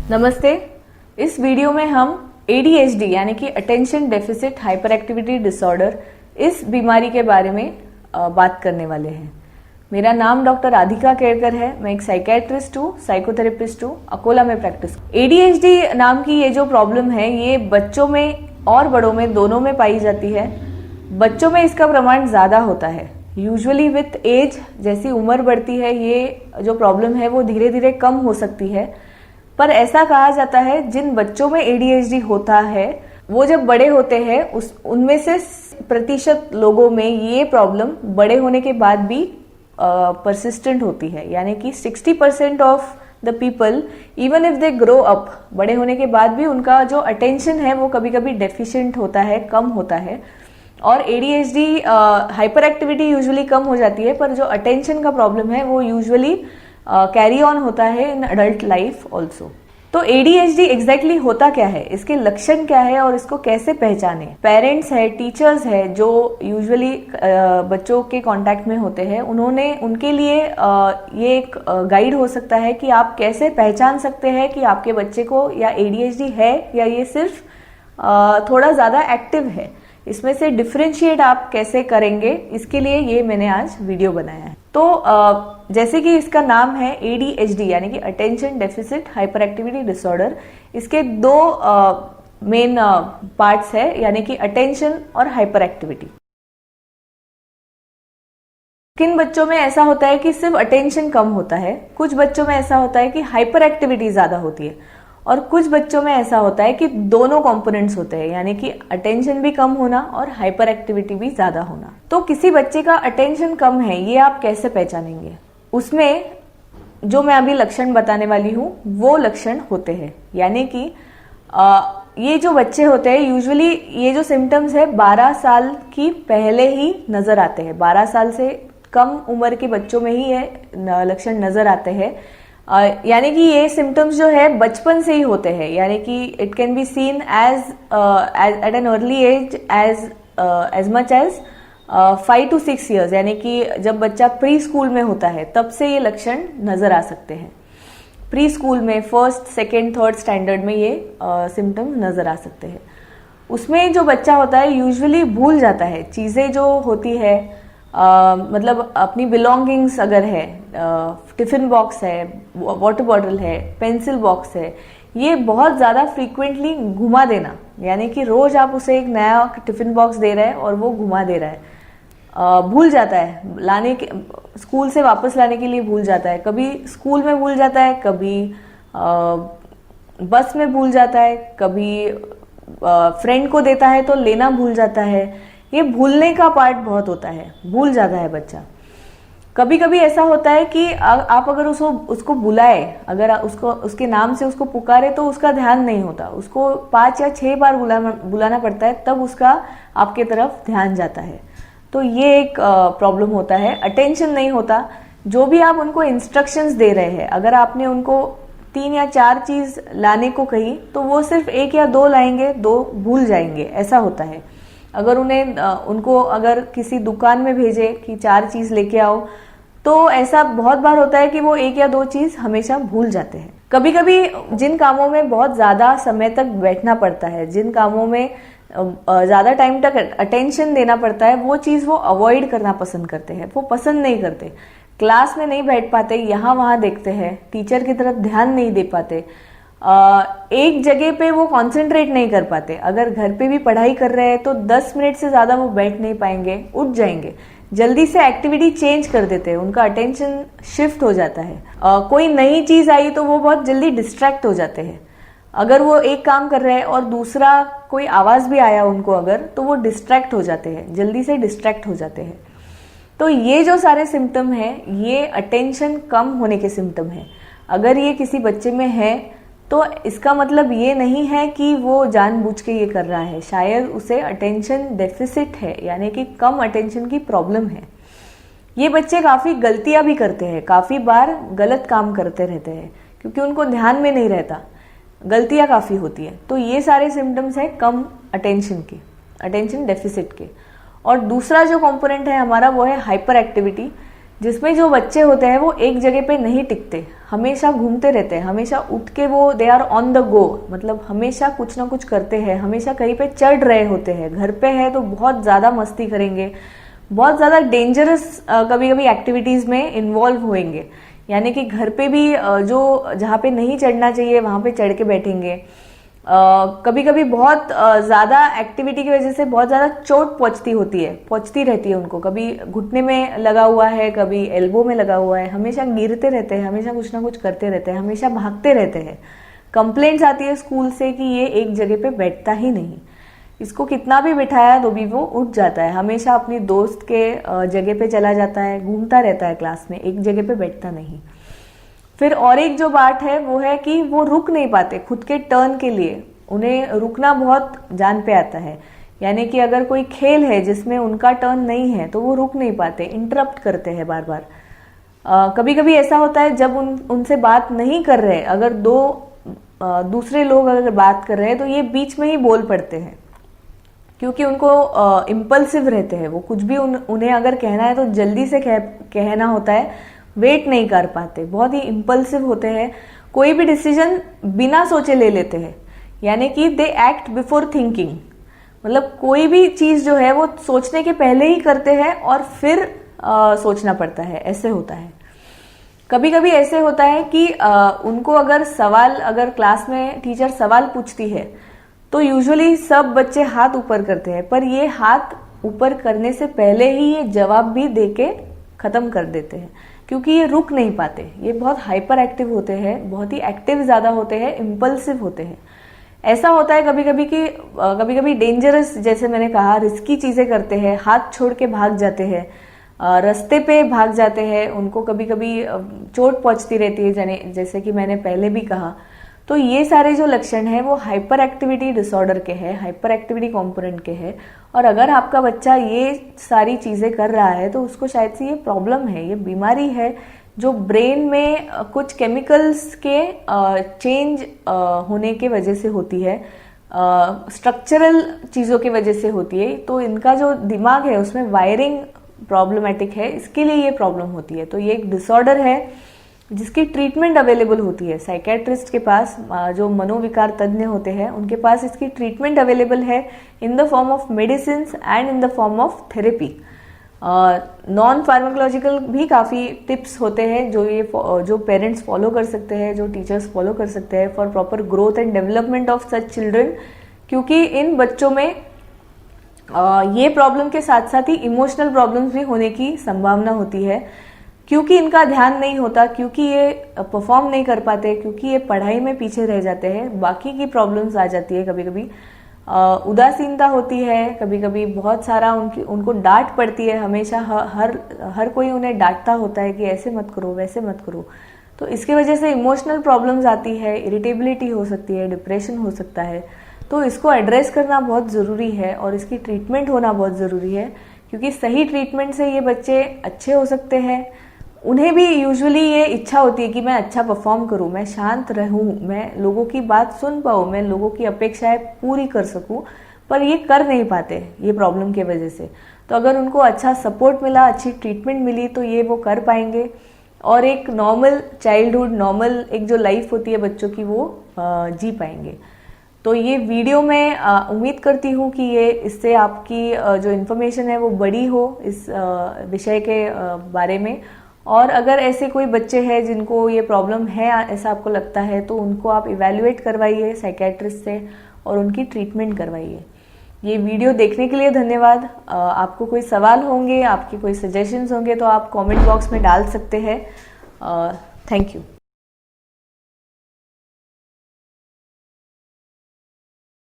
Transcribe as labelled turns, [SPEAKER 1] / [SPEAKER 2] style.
[SPEAKER 1] नमस्ते। इस वीडियो में हम ADHD यानी कि attention deficit hyper activity disorder, इस बीमारी के बारे में बात करने वाले हैं। मेरा नाम डॉक्टर राधिका केरकर है। मैं एक साइकेट्रिस्ट हूँ, साइकोथेरेपिस्ट हूँ, अकोला में प्रैक्टिस। ADHD नाम की ये जो प्रॉब्लम है, ये बच्चों में और बड़ों में दोनों में पाई जाती है। बच्चों में इसका प्रमाण ज्यादा होता है। यूजुअली विथ एज, जैसी उम्र बढ़ती है, ये जो प्रॉब्लम है वो धीरे धीरे कम हो सकती है। पर ऐसा कहा जाता है जिन बच्चों में ADHD होता है वो जब बड़े होते हैं उनमें से प्रतिशत लोगों में ये प्रॉब्लम बड़े होने के बाद भी परसिस्टेंट होती है। यानी कि 60% of the people even if they grow up, बड़े होने के बाद भी उनका जो अटेंशन है वो कभी कभी डेफिशिएंट होता है, कम होता है। और ADHD हाइपर एक्टिविटी यूजुअली कम हो जाती है, पर जो अटेंशन का प्रॉब्लम है वो यूजुअली कैरी ऑन होता है इन अडल्ट लाइफ ऑल्सो। तो ADHD एग्जैक्टली होता क्या है, इसके लक्षण क्या है और इसको कैसे पहचाने। पेरेंट्स है, टीचर्स है जो यूजुअली बच्चों के कांटेक्ट में होते हैं, उनके लिए ये एक गाइड हो सकता है कि आप कैसे पहचान सकते हैं कि आपके बच्चे को या ADHD है या ये सिर्फ थोड़ा ज्यादा एक्टिव है। इसमें से डिफरेंशिएट आप कैसे करेंगे, इसके लिए ये मैंने आज वीडियो बनाया है। तो जैसे कि इसका नाम है ADHD यानी कि attention deficit hyper activity disorder, इसके दो मेन पार्ट्स है, यानी कि अटेंशन और हाइपर एक्टिविटी। किन बच्चों में ऐसा होता है कि सिर्फ अटेंशन कम होता है, कुछ बच्चों में ऐसा होता है कि हाइपर एक्टिविटी ज्यादा होती है, और कुछ बच्चों में ऐसा होता है कि दोनों कंपोनेंट्स होते हैं, यानी कि अटेंशन भी कम होना और हाइपर एक्टिविटी भी ज्यादा होना। तो किसी बच्चे का अटेंशन कम है, ये आप कैसे पहचानेंगे? उसमें जो मैं अभी लक्षण बताने वाली हूँ वो लक्षण होते हैं। यानी कि ये जो बच्चे होते हैं, यूजुअली ये जो सिम्टम्स है 12 साल की पहले ही नजर आते हैं। 12 साल से कम उम्र के बच्चों में ही ये लक्षण नजर आते हैं। यानी कि ये सिम्टम्स जो है बचपन से ही होते हैं, यानी कि it can be seen as at an early age as much as 5 to 6 years, यानी कि जब बच्चा प्री स्कूल में होता है तब से ये लक्षण नजर आ सकते हैं। प्री स्कूल में 1st, 2nd, 3rd स्टैंडर्ड में ये सिम्टम नजर आ सकते हैं। उसमें जो बच्चा होता है यूजुअली भूल जाता है चीजें जो होती है, मतलब अपनी बिलोंगिंग्स अगर है, टिफिन बॉक्स है, वाटर बॉटल है, पेंसिल बॉक्स है, ये बहुत ज्यादा फ्रीक्वेंटली घुमा देना, यानी कि रोज आप उसे एक नया टिफिन बॉक्स दे रहे हैं और वो घुमा दे रहा है, भूल जाता है लाने के, स्कूल से वापस लाने के लिए भूल जाता है, कभी स्कूल में भूल जाता है, कभी बस में भूल जाता है, कभी फ्रेंड को देता है तो लेना भूल जाता है। ये भूलने का पार्ट बहुत होता है, भूल जाता है बच्चा। कभी कभी ऐसा होता है कि आप अगर उसको बुलाए, अगर उसको उसके नाम से उसको पुकारे तो उसका ध्यान नहीं होता, उसको 5 या 6 बार बुलाना पड़ता है, तब उसका आपके तरफ ध्यान जाता है। तो ये एक प्रॉब्लम होता है। अटेंशन नहीं होता। जो भी आप उनको इंस्ट्रक्शंस दे रहे हैं, अगर आपने उनको 3 या 4 चीज लाने को कही तो वो सिर्फ 1 या 2 लाएंगे, 2 भूल जाएंगे, ऐसा होता है। अगर उनको अगर किसी दुकान में भेजे कि 4 चीज लेके आओ, तो ऐसा बहुत बार होता है कि वो 1 या 2 चीज हमेशा भूल जाते हैं। कभी कभी जिन कामों में बहुत ज्यादा समय तक बैठना पड़ता है, जिन कामों में ज्यादा टाइम तक अटेंशन देना पड़ता है, वो चीज वो अवॉइड करना पसंद करते हैं, वो पसंद नहीं करते। क्लास में नहीं बैठ पाते, यहाँ वहां देखते हैं, टीचर की तरफ ध्यान नहीं दे पाते, एक जगह पे वो कंसंट्रेट नहीं कर पाते। अगर घर पे भी पढ़ाई कर रहे हैं तो 10 मिनट से ज्यादा वो बैठ नहीं पाएंगे, उठ जाएंगे, जल्दी से एक्टिविटी चेंज कर देते हैं, उनका अटेंशन शिफ्ट हो जाता है। कोई नई चीज आई तो वो बहुत जल्दी डिस्ट्रैक्ट हो जाते हैं। अगर वो एक काम कर रहे हैं और दूसरा कोई आवाज भी आया उनको अगर, तो वो डिस्ट्रैक्ट हो जाते हैं, जल्दी से डिस्ट्रैक्ट हो जाते हैं। तो ये जो सारे सिम्टम है, ये अटेंशन कम होने के सिम्टम है। अगर ये किसी बच्चे में है तो इसका मतलब ये नहीं है कि वो जानबूझ के ये कर रहा है, शायद उसे अटेंशन डेफिसिट है, यानी कि कम अटेंशन की प्रॉब्लम है। ये बच्चे काफी गलतियां भी करते हैं, काफी बार गलत काम करते रहते हैं क्योंकि उनको ध्यान में नहीं रहता, गलतियां काफी होती है। तो ये सारे सिम्टम्स है कम अटेंशन के, अटेंशन डेफिसिट के। और दूसरा जो कंपोनेंट है हमारा वो है हाइपर एक्टिविटी, जिसमें जो बच्चे होते हैं वो एक जगह पे नहीं टिकते, हमेशा घूमते रहते हैं, हमेशा उठ के वो they are on the go, मतलब हमेशा कुछ ना कुछ करते हैं, हमेशा कहीं पे चढ़ रहे होते हैं। घर पे है तो बहुत ज़्यादा मस्ती करेंगे, बहुत ज़्यादा डेंजरस कभी कभी एक्टिविटीज़ में इन्वॉल्व होंगे, यानी कि घर पे भी जो जहाँ पे नहीं चढ़ना चाहिए वहाँ पे चढ़ के बैठेंगे। कभी कभी बहुत ज़्यादा एक्टिविटी की वजह से बहुत ज़्यादा चोट पहुँचती रहती है उनको, कभी घुटने में लगा हुआ है, कभी एल्बो में लगा हुआ है, हमेशा गिरते रहते हैं, हमेशा कुछ ना कुछ करते रहते हैं, हमेशा भागते रहते हैं। कंप्लेंट्स आती है स्कूल से कि ये एक जगह पे बैठता ही नहीं, इसको कितना भी बिठाया तो भी वो उठ जाता है, हमेशा अपनी दोस्त के जगह पे चला जाता है, घूमता रहता है क्लास में, एक जगह पे बैठता नहीं। फिर और एक जो बात है वो है कि वो रुक नहीं पाते खुद के टर्न के लिए, उन्हें रुकना बहुत जान पे आता है, यानी कि अगर कोई खेल है जिसमें उनका टर्न नहीं है तो वो रुक नहीं पाते, इंटरप्ट करते हैं बार बार। कभी कभी ऐसा होता है जब उनसे बात नहीं कर रहे, अगर दूसरे लोग अगर बात कर रहे हैं तो ये बीच में ही बोल पड़ते हैं, क्योंकि उनको इम्पल्सिव रहते हैं, वो कुछ भी उन्हें अगर कहना है तो जल्दी से कहना होता है, वेट नहीं कर पाते, बहुत ही इम्पल्सिव होते हैं, कोई भी डिसीजन बिना सोचे ले लेते हैं, यानी कि दे एक्ट बिफोर थिंकिंग, मतलब कोई भी चीज जो है वो सोचने के पहले ही करते हैं और फिर सोचना पड़ता है, ऐसे होता है। कभी कभी ऐसे होता है कि उनको अगर क्लास में टीचर सवाल पूछती है तो यूजुअली सब बच्चे हाथ ऊपर करते हैं, पर ये हाथ ऊपर करने से पहले ही ये जवाब भी देके खत्म कर देते हैं, क्योंकि ये रुक नहीं पाते, ये बहुत हाइपर एक्टिव होते हैं, बहुत ही एक्टिव ज्यादा होते हैं, इम्पल्सिव होते हैं। ऐसा होता है कभी कभी डेंजरस, जैसे मैंने कहा, रिस्की चीजें करते हैं, हाथ छोड़ के भाग जाते हैं, रास्ते पे भाग जाते हैं, उनको कभी कभी चोट पहुंचती रहती है, जैसे कि मैंने पहले भी कहा। तो ये सारे जो लक्षण हैं वो हाइपर एक्टिविटी डिसऑर्डर के हैं, हाइपर एक्टिविटी कॉम्पोनेंट के हैं, और अगर आपका बच्चा ये सारी चीजें कर रहा है तो उसको शायद से ये प्रॉब्लम है, ये बीमारी है, जो ब्रेन में कुछ केमिकल्स के चेंज होने के वजह से होती है, स्ट्रक्चरल चीजों की वजह से होती है। तो इनका जो दिमाग है उसमें वायरिंग प्रॉब्लमेटिक है, इसके लिए ये प्रॉब्लम होती है। तो ये एक डिसऑर्डर है जिसकी ट्रीटमेंट अवेलेबल होती है साइकेट्रिस्ट के पास, जो मनोविकार तज्ञ होते हैं उनके पास इसकी ट्रीटमेंट अवेलेबल है in the form of medicine and in the form of therapy. Non pharmacological भी काफ़ी टिप्स होते हैं जो पेरेंट्स फॉलो कर सकते हैं, जो टीचर्स फॉलो कर सकते हैं for proper growth and development of such children, क्योंकि इन बच्चों में ये प्रॉब्लम के साथ साथ ही इमोशनल प्रॉब्लम्स भी होने की संभावना होती है, क्योंकि इनका ध्यान नहीं होता, क्योंकि ये परफॉर्म नहीं कर पाते, क्योंकि ये पढ़ाई में पीछे रह जाते हैं, बाकी की प्रॉब्लम्स आ जाती है। कभी कभी उदासीनता होती है, कभी कभी बहुत सारा उनको डांट पड़ती है, हमेशा हर कोई उन्हें डांटता होता है कि ऐसे मत करो, वैसे मत करो। तो इसकी वजह से इमोशनल प्रॉब्लम्स आती है, इरिटेबिलिटी हो सकती है, डिप्रेशन हो सकता है। तो इसको एड्रेस करना बहुत ज़रूरी है और इसकी ट्रीटमेंट होना बहुत ज़रूरी है, क्योंकि सही ट्रीटमेंट से ये बच्चे अच्छे हो सकते हैं। उन्हें भी यूजुअली ये इच्छा होती है कि मैं अच्छा परफॉर्म करूं, मैं शांत रहूं, मैं लोगों की बात सुन पाऊं, मैं लोगों की अपेक्षाएं पूरी कर सकूं, पर ये कर नहीं पाते ये प्रॉब्लम की वजह से। तो अगर उनको अच्छा सपोर्ट मिला, अच्छी ट्रीटमेंट मिली, तो ये वो कर पाएंगे और एक नॉर्मल चाइल्डहुड, नॉर्मल एक जो लाइफ होती है बच्चों की, वो जी पाएंगे। तो ये वीडियो मैं उम्मीद करती हूँ कि ये इससे आपकी जो इन्फॉर्मेशन है वो बड़ी हो इस विषय के बारे में। और अगर ऐसे कोई बच्चे हैं जिनको ये प्रॉब्लम है, ऐसा आपको लगता है, तो उनको आप इवैल्यूएट करवाइए साइकेट्रिस्ट से और उनकी ट्रीटमेंट करवाइए। ये वीडियो देखने के लिए धन्यवाद। आपको कोई सवाल होंगे, आपके कोई सजेशंस होंगे तो आप कमेंट बॉक्स में डाल सकते हैं। Thank you.